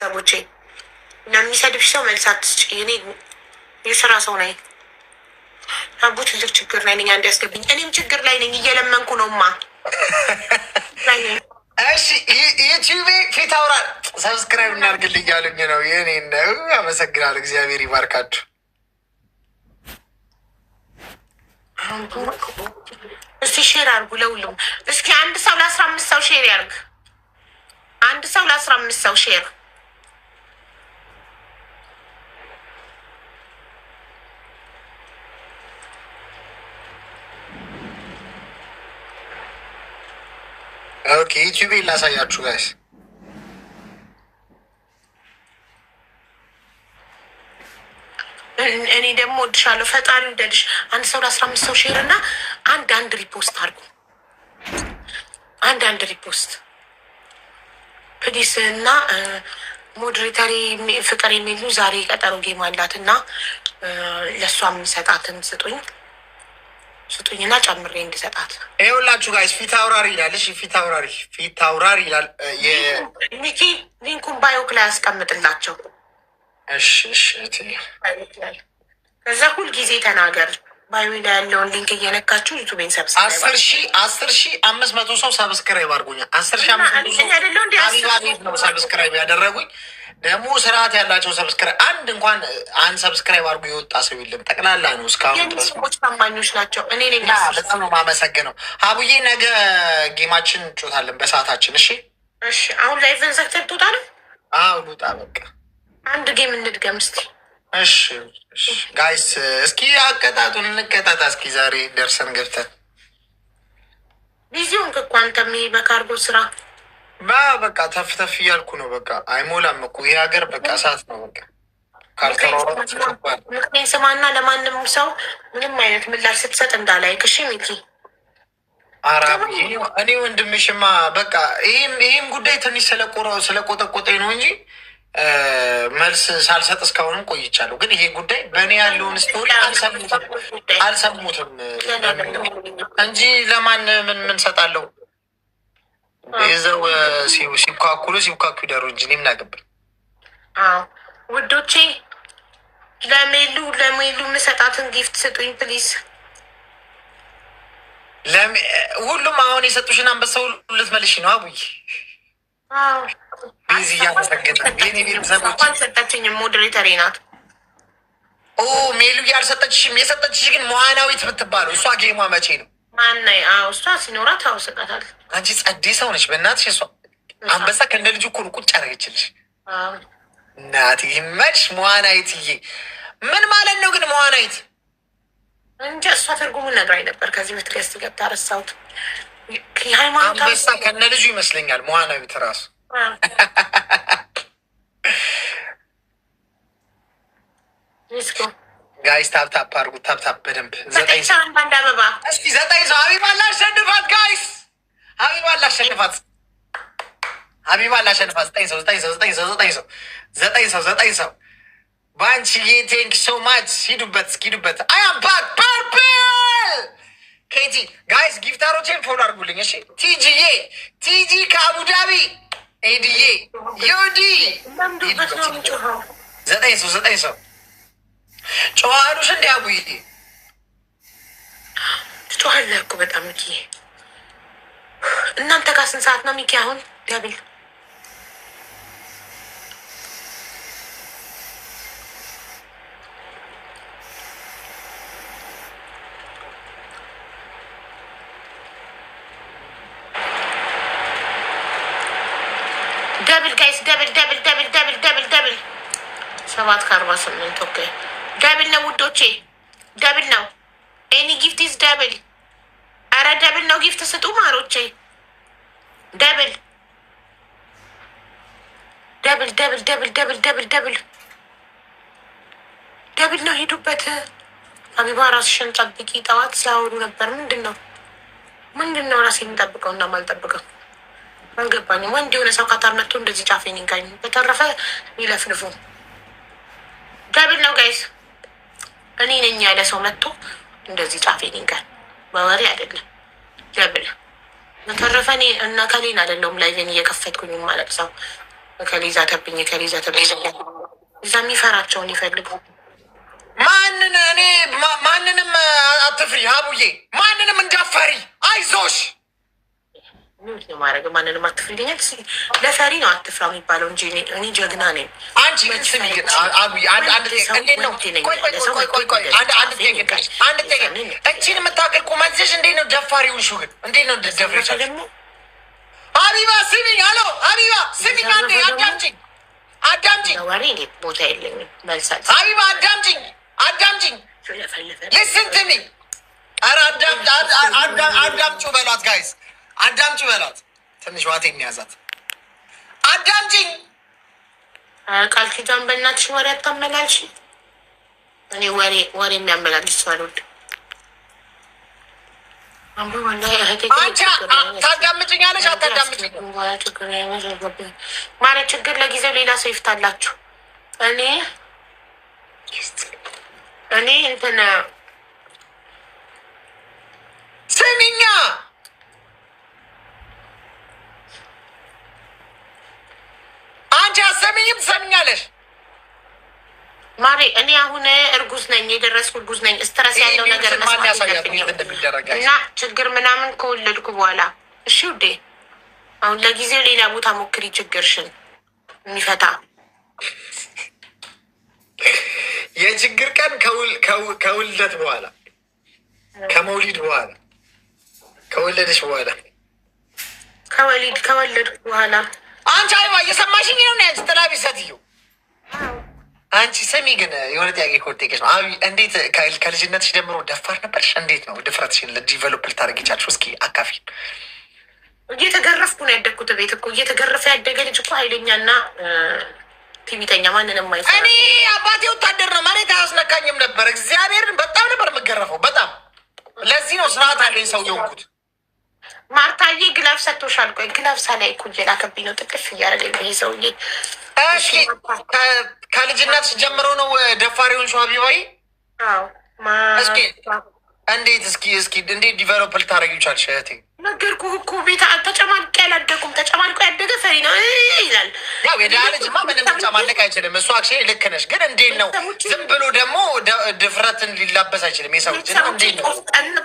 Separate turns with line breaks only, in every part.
ሰቦቼ ለሚሰድብሽ ሰው መልስ አትስጪ። እኔ የስራ ሰው ነኝ። አቡ ትልቅ ችግር ላይ ነኝ። አንድ ያስገብኝ። እኔም ችግር ላይ ነኝ። እየለመንኩ ነውማ።
እሺ ዩቲዩብ ፊት አውራ ሰብስክራይብ እናድርግልኝ እያሉኝ ነው። የኔ ነው። አመሰግናለሁ። እግዚአብሔር ይባርካችሁ።
እስቲ ሼር አርጉ ለሁሉም። እስኪ አንድ ሰው ለ15 ሰው ሼር ያርግ። አንድ ሰው ለ15 ሰው ሼር።
ኦኬ ዩቲዩብ ላሳያችሁ ጋይስ።
እኔ ደግሞ ወድሻለሁ። ፈጣሪ ውደድሽ። አንድ ሰው ለ15 ሰው ሼር እና አንድ ሪፖስት አርጉ። አንድ ሪፖስት ፕሊስ። እና ሞዴሬተሪ ፍቅር የሚሉ ዛሬ ቀጠሮ ጌም አላት እና ለእሷ የምሰጣትን ስጡኝና ጨምሬ እንድሰጣት።
ይኸውላችሁ ጋይስ ፊት አውራሪ ይላል። እሺ ፊት አውራሪ ይላል።
ሚኪ ሊንኩን ባዮክ ላይ ያስቀምጥላቸው።
እሺ
ከዛ ሁልጊዜ ተናገር። ባዮ ላይ ያለውን ሊንክ እየነካችሁ ዩቱቤን ሰብስክራይብ
10,500 ሰው ሰብስክራይብ አድርጉኛል። 10,500 ሰው ነው ሰብስክራይብ ያደረጉኝ። ደግሞ ስርዓት ያላቸው ሰብስክራይብ አንድ ሰብስክራይብ አድርጉ የወጣ ሰው የለም። ጠቅላላ ነው እስካሁን ድረስ
ሰዎች ታማኞች ናቸው። እኔ
በጣም ነው የማመሰግነው። አቡዬ ነገ ጌማችን እንጮታለን በሰዓታችን።
እሺ አሁን ላይቭን ዘግተን ትወጣ ነው?
አዎ ልውጣ በቃ።
አንድ ጌም እንድገም እስኪ።
እሺ ጋይስ እስኪ አቀጣጡን እንቀጣጣ እስኪ ዛሬ ደርሰን ገብተን።
ቢዚውን እኮ አንተም በካርጎ ስራ
በቃ ተፍ እያልኩ ነው። በቃ አይሞላም እኮ ይሄ ሀገር በቃ እሳት ነው። በቃ
ምክንያት ስማና ለማንም ሰው ምንም አይነት ምላሽ ስትሰጥ እንዳላይክ። እሺ ሚኪ
አራብ እኔ ወንድምሽማ በቃ ይህም ጉዳይ ትንሽ ስለቆጠቆጠኝ ነው እንጂ መልስ ሳልሰጥ እስካሁንም ቆይቻለሁ። ግን ይሄ ጉዳይ በእኔ ያለውን ስቶሪ አልሰሙትም እንጂ ለማን ምን ሰጣለሁ? ይዘው ሲብካኩ ይደሩ እንጂ እኔ ምን አገባኝ?
ውዶቼ ለሜሉ የምሰጣትን ጊፍት ስጡኝ ፕሊዝ።
ሁሉም አሁን የሰጡሽን አንበሳ ሁሉ ልትመልሽ ነው አቡዬ? ቢዚ እያመሰገን
ሰጠችኝም ሞዴሬተሬ ናት።
ሜሉ ያልሰጠችሽም የሰጠችሽ ግን መዋናዊት የምትባለው እሷ ጌሟ መቼ ነው?
ማና እሷ ሲኖራት አውስቃታል።
አንቺ ጸዴ ሰው ነች በእናትሽ። እሷ አንበሳ ከእንደ ልጁ እኮ ነው ቁጭ አደረገችልሽ። እናት ይመች መዋናዊትዬ። ምን ማለት ነው ግን መዋናዊት?
እንጂ እሷ ትርጉሙን ነግራኝ ነበር ከዚህ በትገስት ገብታ ረሳሁት።
አንበሳ ከነ ልጁ ይመስለኛል መዋናዊት ራሱ። ጋይስ ታፕታፕ አድርጉ። ታፕታፕ በደንብ 9 ሰው እስኪ 9 ሰው ሀቢባን ላሸንፋት ጋይስ። ሀቢባን ላሸንፋት 9 ሰው ባንቺዬ ቴንክ ሶ ማች። ሂዱበት አይ አም ባክ ፐርፕል ኬቲ ጋይስ ጊፍታሮቼን ፎሎ አድርጉልኝ እሺ። ቲጂ ከአቡዳቢ ኤድዬ ዮዲ 9 ሰው ጨዋሉሽ እንዲ አቡዬ
ትጮሃለህ እኮ በጣም ሚኪ። እናንተ ጋር ስንት ሰዓት ነው ሚኪ አሁን? ደብል ጋይስ ደብል 7:48 ኦኬ። ደብል ነው ውዶቼ፣ ደብል ነው። ኤኒ ጊፍት ኢዝ ደብል። አረ ደብል ነው። ጊፍት ስጡ ማሮቼ። ደብል ነው። ሄዱበት። ሀቢባ ራስሽን ጠብቂ። ጠዋት ሲያወሩ ነበር። ምንድን ነው ራሴ የምጠብቀው እና ማልጠብቀው አልገባኝም። ወንድ የሆነ ሰው ካታር መጥቶ እንደዚህ ጫፌን ይንካኝ። በተረፈ ይለፍልፉ። ደብል ነው ጋይስ። እኔ ነኝ ያለ ሰው መጥቶ እንደዚህ ጫፌን ይንካኝ። በወሬ አይደለም ደብል። በተረፈ እኔ እና ከሌን አይደለሁም ላይቬን እየከፈትኩኝ ማለት ሰው ከሊዛ ተብኝ ከሊዛ ተብኝ እዛ የሚፈራቸውን ይፈልጉ።
ማንን እኔ ማንንም አትፍሪ ሀቡዬ፣ ማንንም እንዳፈሪ አይዞሽ።
ምንድን ነው ማድረግ? ማንንም አትፍሪልኛል። ለፈሪ ነው አትፍራ የሚባለው እንጂ እኔ ጀግና ነኝ።
አንቺ ግን ስሚ ግን ሀቡዬ አንድ እንዴት ነው እቺን የምታክል ቁመትሽ እንዴት ነው ደፋሪውን ሹ ግን እንዴት ነው ደፍሬቻል? ሀቢባ ስሚኝ፣ ሄሎ ሀቢባ ስሚኝ፣ አንዴ አዳምጪኝ አዳምጪኝ።
ወሬ ቦታ የለኝም መልሳት።
ሀቢባ አዳምጪኝ አዳምጪኝ ልስን ትሚ። ኧረ አዳምጩ በሏት ጋይዝ፣ አዳምጩ በሏት። ትንሽ ዋቴ የሚያዛት አዳምጪኝ።
ቃል ኪዳን በእናትሽ ወሬ አታመላልሽ። እኔ ወሬ የሚያመላልሽ ሰው አልወድም።
ታዳምጭኛለሽ አታዳምጭኝ
ማለት ችግር ለጊዜው ሌላ ሰው ይፍታላችሁ። እኔ እንትን
ስሚኛ አንቺ አሰሚኝም ትሰሚኛለሽ
ማሬ። እኔ አሁን እርጉዝ ነኝ፣ የደረስኩ እርጉዝ ነኝ። ስትረስ ያለው ነገር እና ችግር ምናምን ከወለድኩ በኋላ እሺ ውዴ፣ አሁን ለጊዜው ሌላ ቦታ ሞክሪ ችግርሽን የሚፈታ
የችግር ቀን ከውልደት በኋላ ከመውሊድ በኋላ ከወለደች በኋላ
ከወለድኩ በኋላ
አንቺ አይባ እየሰማሽኝ ነው? ያንቺ ጥላቢ ሴትዮ አንቺ ስሚ ግን የሆነ ጥያቄ ኮቴቄች ነው። እንዴት ከልጅነትሽ ጀምሮ ደፋር ነበርሽ? እንዴት ነው ድፍረትሽን ዲቨሎፕ ልታደርግ ይቻልሽ? እስኪ አካፊን።
እየተገረፍኩ ነው ያደግኩት ቤት እኮ። እየተገረፈ ያደገ ልጅ እኮ ኃይለኛና ቲቪተኛ ማንንም ማይ።
እኔ አባቴ ወታደር ነው፣ መሬት አያስነካኝም ነበር። እግዚአብሔርን በጣም ነበር የምገረፈው፣ በጣም። ለዚህ ነው ስርዓት አለኝ ሰው የሆንኩት።
ማርታዬ ግላፍ ሰጥቶሻል? ቆይ ግላፍ ሳላይ እኮ እየላከብኝ ነው ጥቅፍ እያደረገኝ ይሄ ሰውዬ።
ከልጅነትሽ ጀምሮ ነው ደፋሪውን ሸዋቢባይ? እስኪ እንዴት እስኪ እንዴት ዲቨሎፕ ልታደርጊው ቻልሽ እህቴ?
ነገርኩህ እኮ ቤት ተጨማልቄ አላደኩም። ተጨማልቆ ያደገ ፈሪ ነው ይላል።
ያው የድሃ ልጅማ ምንም ተጨማለቅ አይችልም። እሱ አክሽን ልክ ነሽ፣ ግን እንዴት ነው ዝም ብሎ ደግሞ ድፍረትን ሊላበስ አይችልም። የሰው ልጅ እንዴት ነው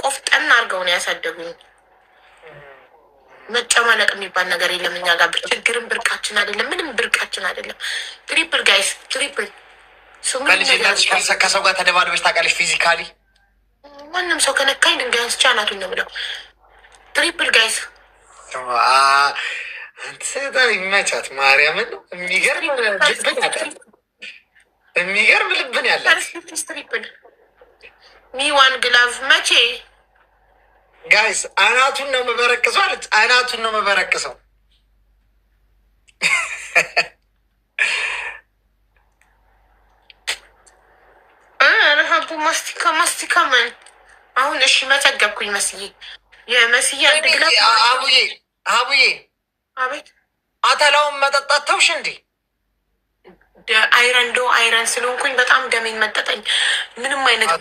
ቆፍጠን አድርገው ነው ያሳደጉኝ። መጨማለቅ የሚባል ነገር የለም እኛ ጋር። ችግርም ብርቃችን አይደለም፣ ምንም ብርቃችን አይደለም። ትሪፕል ጋይስ ትሪፕል።
በልጅነትሽ ከሰው ጋር ተደባድበሽ ታውቃለሽ? ፊዚካሊ
ማንም ሰው ከነካኝ ድንጋይ አንስቼ አናቱን ነው ብለው። ትሪፕል ጋይስ
ይመቻት ማርያምን። የሚገርም ልብን ያለ
ትሪፕል ሚዋን ግላቭ መቼ
ጋይስ አናቱን ነው የምበረቅሰው አለች። አናቱን ነው የምበረቅሰው።
ረሀቡ ማስቲካ ምን አሁን? እሺ መጠገብኩኝ መስዬ የመስዬ አንድ ግላቭ።
አቡዬ
አቤት።
አተላውን መጠጣት ተውሽ እንዴ?
አይረን ስለሆንኩኝ በጣም ደሜን መጠጠኝ። ምንም አይነት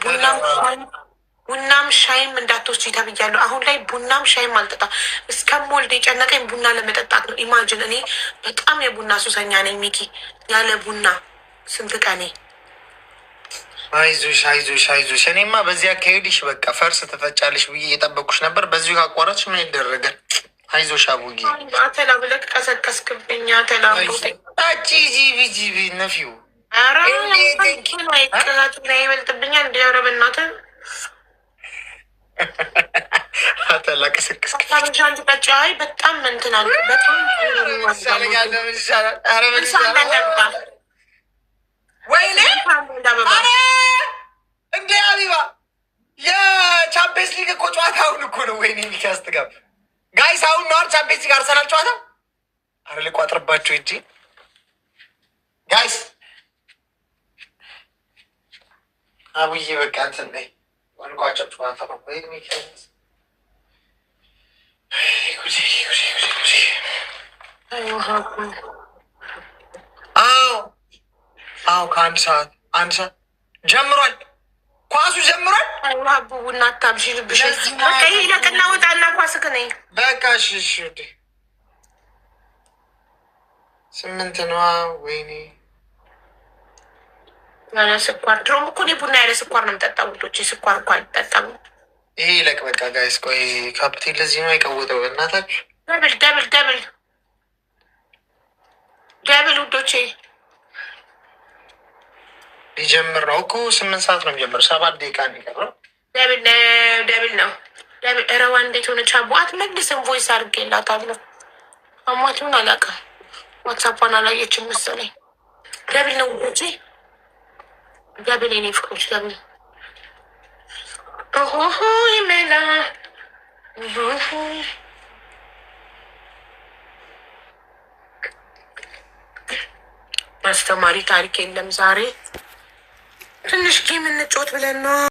ቡናም ሻይም እንዳትወስጂ ተብያለሁ። አሁን ላይ ቡናም ሻይም አልጠጣም። እስከምወልድ የጨነቀኝ ቡና ለመጠጣት ነው። ኢማጅን እኔ በጣም የቡና ሱሰኛ ነኝ ሚኪ። ያለ ቡና ስንት ቀኔ።
አይዞሽ። እኔማ በዚህ አካሄድሽ በቃ ፈርስ ትፈጫለሽ ብዬ እየጠበኩሽ ነበር። በዚሁ ካቋረጥሽ ምን ይደረጋል? አይዞሽ አቡጌ።
አተላ ብለህ ቀሰቀስክብኝ። አተላ
ጂቢ ነፊው
ይበልጥብኛል። እንዲያረ በእናትህ
አተላ ቀሰቀስ
ይ በጣም እንትናል።
ወይኔ እንደ አቢባ የቻምፒየንስ ሊግ እኮ ጨዋታ አሁን እኮ ነው። ወይኔ ሚካስትጋብ ጋይስ አሁን ነዋር ቻምፒየንስ ሊግ አርሰናል ጨዋታ። አረ ልቋጥርባቸው እንጂ ጋይስ አቡዬ በቃ እንትን ላይ ዋንቋቸው ጨዋታ ነው። ወይ ሚካስ አዎ ከአንድ ሰዓት ጀምሯል። ኳሱ ጀምሯል።
ቡና አታብዥልብሽ። ለቅና ወጣና ኳስ ክነኝ
በቃ እሺ 8 ነዋ። ወይኔ
ያለ ስኳር ድሮም እኮ እኔ ቡና ያለ ስኳር ነው የምጠጣው ውዶቼ። ስኳር እኮ አልጠጣም።
ይሄ ይለቅ በቃ ጋይስ። ቆይ ካፕቴን ለዚህ ነው የቀወጠው። እናታችሁ
ደብል ደብል ደብል ደብል ውዶቼ
ሊጀምር ነው እኮ 8 ሰዓት ነው የሚጀምር። 7 ደቂቃ ነው የሚቀረው።
ደብል ደብል ነው ደብል። ረዋ እንዴት ሆነች? አቧት መልስም ቮይስ አድርጌላታለሁ። አሟትምን አላውቅም። ዋትሳፓን አላየችም መሰለኝ። ደብል ነው ውዶቼ ደብል የኔ ፍቅሮች ደብል። ኦሆ ይመላ አስተማሪ ታሪክ የለም ዛሬ። ትንሽ ጌም እንጫወት ብለን ነው።